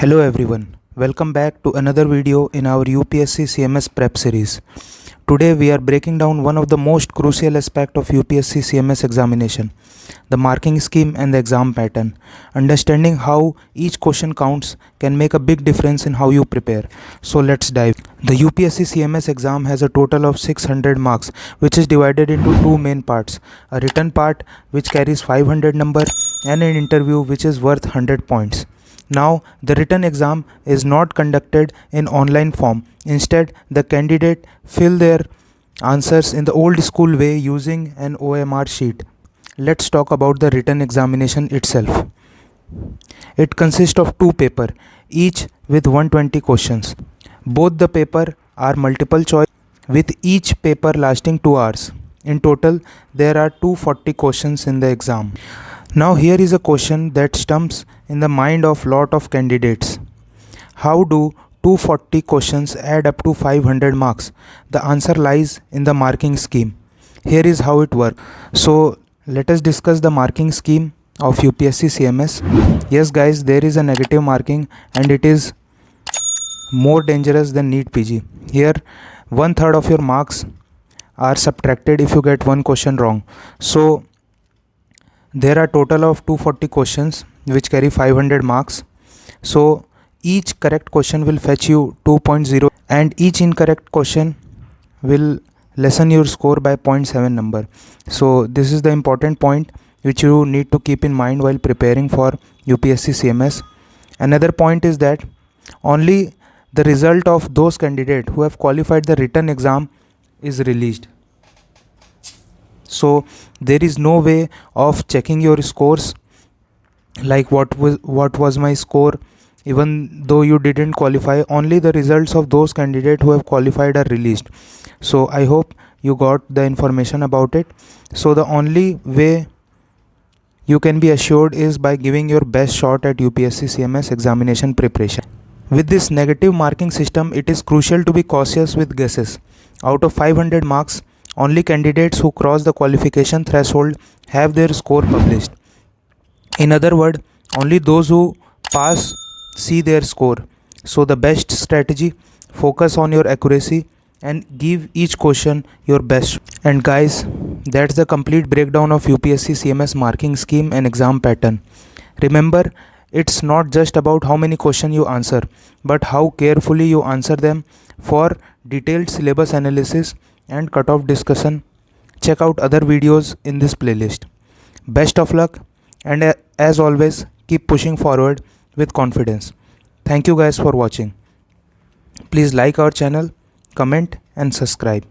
Hello everyone, welcome back to another video in our UPSC CMS prep series. Today we are breaking down one of the most crucial aspects of UPSC CMS examination, the marking scheme and the exam pattern. Understanding how each question counts can make a big difference in how you prepare. So let's dive. The UPSC CMS exam has a total of 600 marks, which is divided into two main parts, a written part which carries 500 number and an interview which is worth 100 points. Now, the written exam is not conducted in online form. Instead, the candidate fill their answers in the old school way using an OMR sheet. Let's talk about the written examination itself. It consists of two papers, each with 120 questions. Both the paper are multiple choice with each paper lasting 2 hours. In total, there are 240 questions in the exam. Now here is a question that stumps in the mind of lot of candidates. How do 240 questions add up to 500 marks? The answer lies in the marking scheme. Here is how it works. So let us discuss the marking scheme of UPSC CMS. Yes guys, there is a negative marking and it is more dangerous than NEET PG. Here 1/3 of your marks are subtracted if you get one question wrong. So there are total of 240 questions which carry 500 marks. So each correct question will fetch you 2.0 and each incorrect question will lessen your score by 0.7 number. So this is the important point which you need to keep in mind while preparing for UPSC CMS. Another point is that only the result of those candidates who have qualified the written exam is released. So there is no way of checking your scores, like what was my score even though you didn't qualify. Only the results of those candidates who have qualified are released. So I hope you got the information about it. So the only way you can be assured is by giving your best shot at UPSC CMS examination preparation. With this negative marking system, it is crucial to be cautious with guesses. Out of 500 marks, only candidates who cross the qualification threshold have their score published. In other words, only those who pass see their score. So the best strategy, focus on your accuracy and give each question your best. And guys, that's the complete breakdown of UPSC CMS marking scheme and exam pattern. Remember, it's not just about how many questions you answer, but how carefully you answer them. For detailed syllabus analysis and cutoff discussion, check out other videos in this playlist. Best of luck, and as always, keep pushing forward with confidence. Thank you guys for watching. Please like our channel, comment and subscribe.